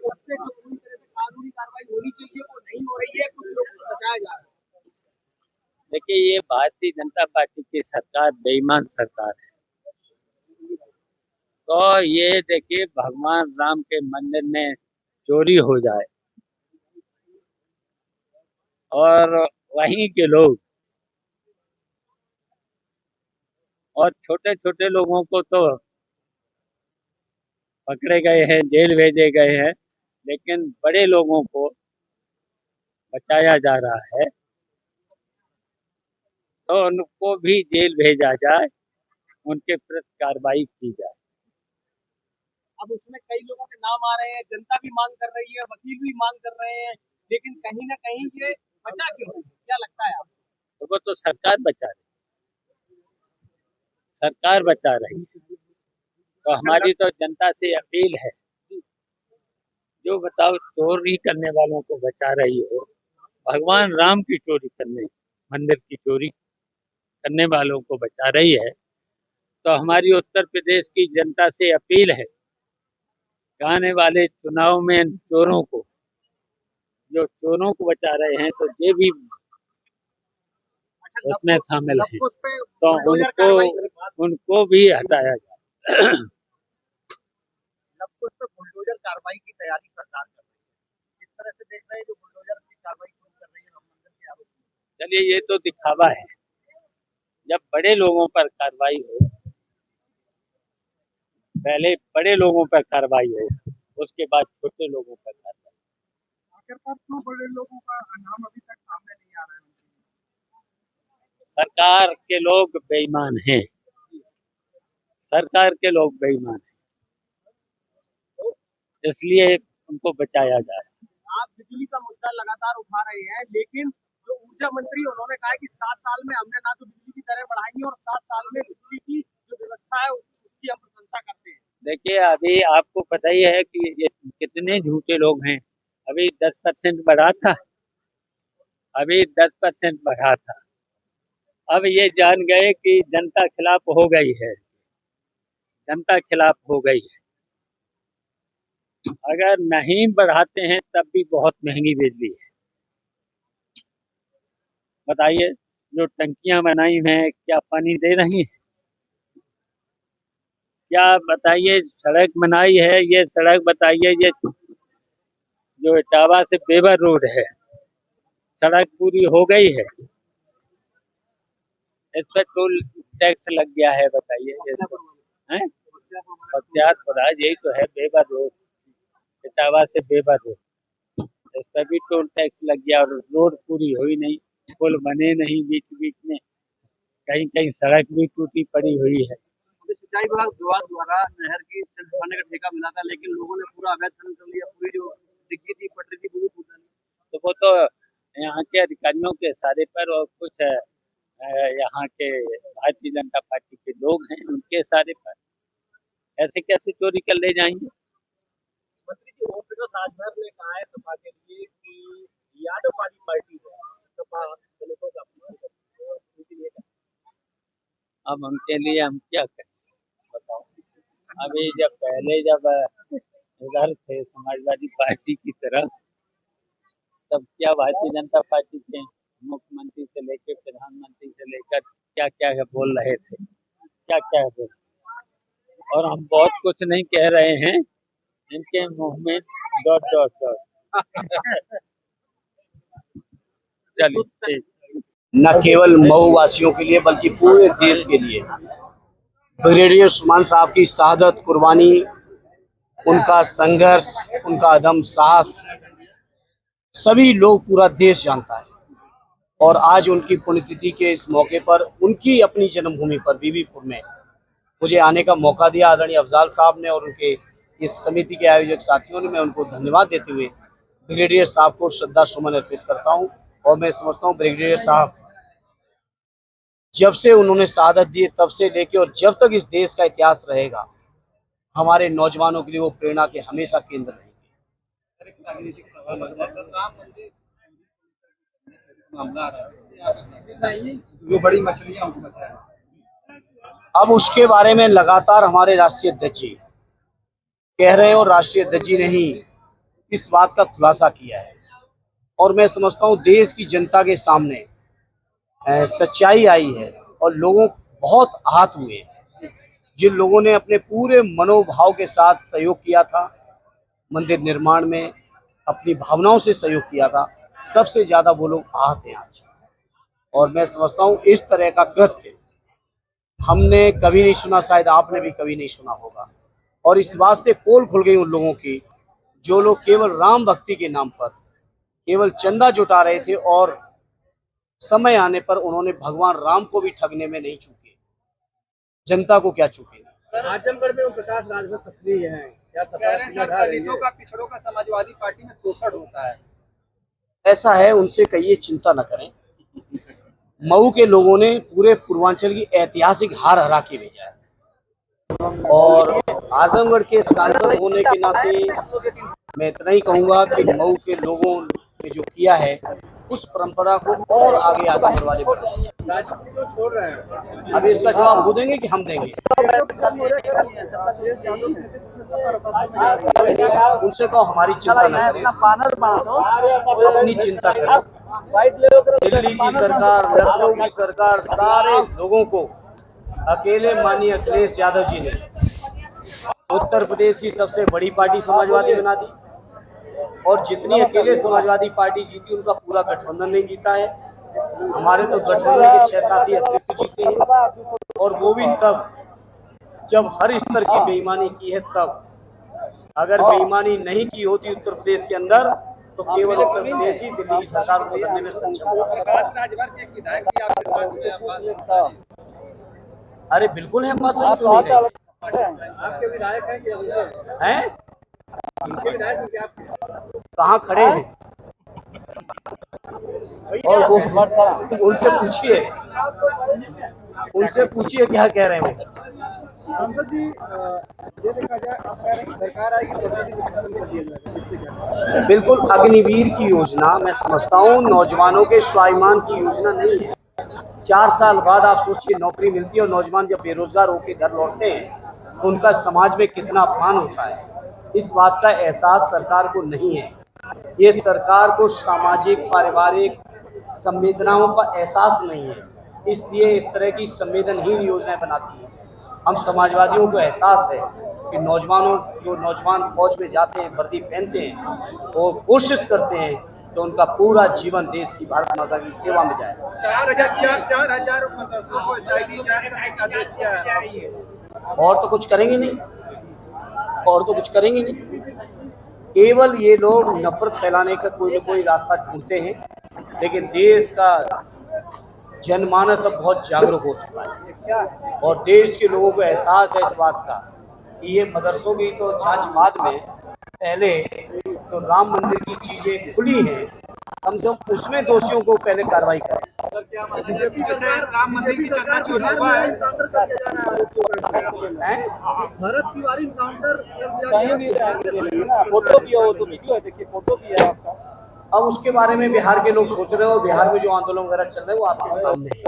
तरफ से जो पूरी तरह से कानूनी कार्रवाई होनी चाहिए वो नहीं हो रही है, कुछ लोगों को बचाया जा रहा है। देखिए, ये भारतीय जनता पार्टी की सरकार बेईमान सरकार है। तो ये देखिए, भगवान राम के मंदिर में चोरी हो जाए और वहीं के लोग और छोटे छोटे लोगों को तो पकड़े गए हैं, जेल भेजे गए हैं, लेकिन बड़े लोगों को बचाया जा रहा है। तो उनको भी जेल भेजा जाए, उनके प्रति कार्रवाई की जाए। अब उसमें कई लोगों के नाम आ रहे हैं, जनता भी मांग कर रही है, वकील भी मांग कर रहे हैं, लेकिन कहीं ना कहीं ये बचा क्यों है? क्या लगता है आपको? तो वो तो सरकार बचा रही, सरकार बचा रही है। तो हमारी तो जनता से अपील है, जो बताओ, चोरी करने वालों को बचा रही हो, भगवान राम की चोरी करने, मंदिर की चोरी करने वालों को बचा रही है। तो हमारी उत्तर प्रदेश की जनता से अपील है, आने वाले चुनाव में चोरों को, जो चोरों को बचा रहे हैं, तो ये भी उसमें शामिल है, तो उनको भी हटाया जाए। बुलडोजर कार्रवाई की तैयारी सरकार कर रही है, इस तरह से देख रहे हैं जो बुलडोजर की कार्रवाई शुरू कर रही है राम मंदिर के आरोप में। चलिए, ये तो दिखावा है। जब बड़े लोगों पर कार्रवाई हो, पहले बड़े लोगों पर कार्रवाई हो, उसके बाद छोटे लोगों पर कार्रवाई। आखिरकार क्यों बड़े लोगों का नाम अभी तक सामने नहीं आ रहा है? सरकार के लोग बेईमान हैं, सरकार के लोग बेईमान हैं, इसलिए उनको बचाया जाए। आप बिजली का मुद्दा लगातार उठा रहे हैं, लेकिन जो ऊर्जा मंत्री उन्होंने कहा कि 7 साल में हमने ना तो बिजली की दरें बढ़ाई है और 7 साल में बिजली की जो व्यवस्था है उसकी हम प्रशंसा करते हैं। देखिए, अभी आपको पता ही है कि ये कितने झूठे लोग हैं। अभी 10% बढ़ा था, अभी 10% बढ़ा था। अब ये जान गए कि जनता खिलाफ हो गई है, जनता खिलाफ हो गई है। अगर नहीं बढ़ाते हैं तब भी बहुत महंगी बिजली है। बताइए, जो टंकियां बनाई हैं क्या पानी दे रही हैं? क्या बताइए, सड़क बनाई है, ये सड़क बताइए, ये जो इटावा से बेवर रोड है, सड़क पूरी हो गई है, इस पर टोल टैक्स लग गया है। बताइए, हैं? बख्तियारपुरा, यही तो है बेवर रोड, इटावा से बेवर रोड, इस पर भी टोल टैक्स लग गया और रोड पूरी हुई नहीं, पुल बने नहीं, बीच बीच में कहीं कहीं सड़क भी टूटी पड़ी हुई है। सिंचाई विभाग द्वारा नहर की सिलसिलाने का ठेका मिला था, लेकिन लोगों ने पूरा अवैध खनन कर लिया, पूरी जो डिग्गी थी, पटरी थी, वो भी फूटा नहीं। तो वो तो यहाँ के अधिकारियों के इशारे पर और कुछ यहाँ के भारतीय जनता पार्टी के लोग हैं, उनके इशारे पर। ऐसे कैसे चोरी कर ले जाएंगे? मंत्री जी ओम प्रकाश राजभर ने कहा है सपा के लिए कि यादववादी पार्टी है, सपा दलितों का अपमान करती है, उनके लिए अब उनके लिए हम क्या करें, बताओ। अभी जब पहले जब इधर थे समाजवादी पार्टी की तरफ, तब क्या भारतीय जनता पार्टी के मुख्यमंत्री से लेकर प्रधानमंत्री से लेकर क्या क्या है बोल रहे थे, क्या क्या है बोल, और हम बहुत कुछ नहीं कह रहे हैं, इनके मुंह में डॉट डॉट डॉट। चलिए, न केवल मऊ वासियों के लिए बल्कि पूरे देश के लिए ब्रिगेडियर सुमन साहब की शहादत, कुर्बानी, उनका संघर्ष, उनका अदम साहस सभी लोग, पूरा देश जानता है। और आज उनकी पुण्यतिथि के इस मौके पर उनकी अपनी जन्मभूमि पर बीबीपुर में मुझे आने का मौका दिया आदरणीय अफजाल साहब ने और उनके इस समिति के आयोजक साथियों ने। मैं उनको धन्यवाद देते हुए ब्रिगेडियर साहब को श्रद्धा सुमन अर्पित करता हूं। और मैं समझता हूं ब्रिगेडियर साहब जब से उन्होंने शहादत दी, तब से लेके और जब तक इस देश का इतिहास रहेगा, हमारे नौजवानों के लिए वो प्रेरणा के हमेशा केंद्र रहेंगे। बड़ी मछलियां अब उसके बारे में लगातार हमारे राष्ट्रीय अध्यक्ष जी कह रहे हैं, और राष्ट्रीय अध्यक्ष जी ने ही इस बात का खुलासा किया है। और मैं समझता हूँ देश की जनता के सामने सच्चाई आई है और लोगों बहुत आहत हुए हैं। जिन लोगों ने अपने पूरे मनोभाव के साथ सहयोग किया था मंदिर निर्माण में, अपनी भावनाओं से सहयोग किया था, सबसे ज़्यादा वो लोग आहत हैं आज। और मैं समझता हूँ इस तरह का कृत्य हमने कभी नहीं सुना, शायद आपने भी कभी नहीं सुना होगा। और इस बात से पोल खुल गई उन लोगों की जो लोग केवल राम भक्ति के नाम पर केवल चंदा जुटा रहे थे और समय आने पर उन्होंने भगवान राम को भी ठगने में नहीं चूके, जनता को क्या चूकेंगे। आजमगढ़ में प्रकाश राजभर सक्रिय हैं, क्या दलितों का पिछड़ों का समाजवादी पार्टी में शोषण होता है? ऐसा है, उनसे कहिए चिंता न करें। मऊ के लोगों ने पूरे पूर्वांचल की ऐतिहासिक हार हरा के भेजा है और आजमगढ़ के सांसद होने के नाते मैं इतना ही कहूंगा कि मऊ के लोगों ने जो किया है उस परंपरा को और आगे आजमगढ़ वाले बढ़ाएं। राजनीति क्यों छोड़ रहे हैं? अब इसका जवाब वो देंगे कि हम देंगे। उनसे कहो हमारी चिंता न करें, अपनी चिंता करें। दिल्ली की सरकार, लखनऊ की सरकार, सारे लोगों को अकेले माननीय अखिलेश यादव जी ने उत्तर प्रदेश की सबसे बड़ी पार्टी समाजवादी बना दी और जितनी अकेले समाजवादी पार्टी जीती उनका पूरा गठबंधन नहीं जीता है। हमारे तो गठबंधन के 6-7 ही अतिरिक्त जीते हैं और वो भी तब जब हर स्तर की बेईमानी की है तब। अगर बेईमानी नहीं की होती उत्तर प्रदेश के अंदर तो केवल उत्तर प्रदेश ही दिल्ली की सरकार को बदलने में सक्षम होगा। प्रकाश राजभर के विधायक भी आपके साथ में अरे बिल्कुल है, पास में क्यों नहीं रहे? आपके विधायक हैं कि हैं? उनके विधायक हैं कि आपके? कहाँ खड़े हैं? और वो उनसे पूछिए क्या कह रहे हैं वो। सांसद जी, ये देखा जाए आप कह रहे हैं सरकार आएगी तो कर दिया जाएगा, बिल्कुल अग्निवीर की योजना मैं समझता हूँ नौजवानों के स्वाभिमान की योजना नहीं है। 4 साल बाद आप सोचिए नौकरी मिलती है और नौजवान जब बेरोजगार होकर घर लौटते हैं तो उनका समाज में कितना अपमान होता है। इस बात का एहसास सरकार को नहीं है। ये सरकार को सामाजिक पारिवारिक संवेदनाओं का एहसास नहीं है, इसलिए इस तरह की संवेदनहीन योजनाएं बनाती है। हम समाजवादियों को एहसास है कि जो नौजवान फौज में जाते हैं, वर्दी पहनते हैं, वो कोशिश करते हैं तो उनका पूरा जीवन देश की भारत माता की सेवा में जाए। 4,000 मदरसों को SIT जांच करने का आदेश दिया है। और तो कुछ करेंगे नहीं, और तो कुछ करेंगे नहीं। केवल ये लोग नफरत फैलाने का कोई न कोई रास्ता ढूंढते हैं, लेकिन देश का जनमानस अब बहुत जागरूक हो चुका है और देश के लोगों को एहसास है इस बात का कि ये मदरसों की तो जांच बाद में, पहले तो राम मंदिर की चीजें खुली हैं, कम से कम उसमें दोषियों को पहले कार्रवाई करें। सर क्या मानेंगे जैसे राम मंदिर की चंदा चोरी हुआ है, भरत तिवारी एनकाउंटर कर दिया, फोटो भी हो तो वीडियो है, देखिए फोटो भी है आपका। अब उसके बारे में बिहार के लोग सोच रहे हो, बिहार में जो आंदोलन वगैरह चल रहे हैं वो आपके सामने है।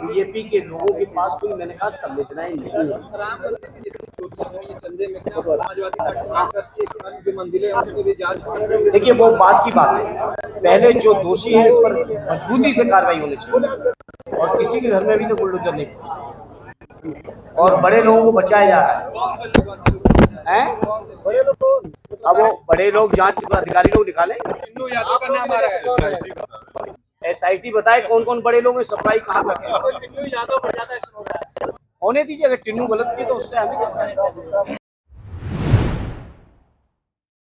बीजेपी के लोगों के पास कोई, मैंने कहा, संवेदनाएं नहीं है। राम मंदिर की जितनी चोरियां हुई ये चंदे में क्या समाजवादी पार्टी मांग करती है कि अन्य जो मंदिरें हैं उसको भी जांच करें? देखिए वो बात की बात है, पहले जो दोषी है इस पर मजबूती से कार्रवाई होनी चाहिए और किसी के घर में भी तो बुलडोजर नहीं पहुंचा और बड़े लोगों को बचाया जा रहा है। बड़े लोग अब वो बड़े लोग जांच अधिकारी लोग निकालें। टिन्नू यादव का नाम आ रहा है, SIT बताए कौन कौन बड़े लोग हैं, सप्लाई कहाँ तक है। टिन्नू यादव पर ज्यादा एक्शन हो रहा है। होने दीजिए, अगर टिन्नू गलत किए तो उससे हमें क्या।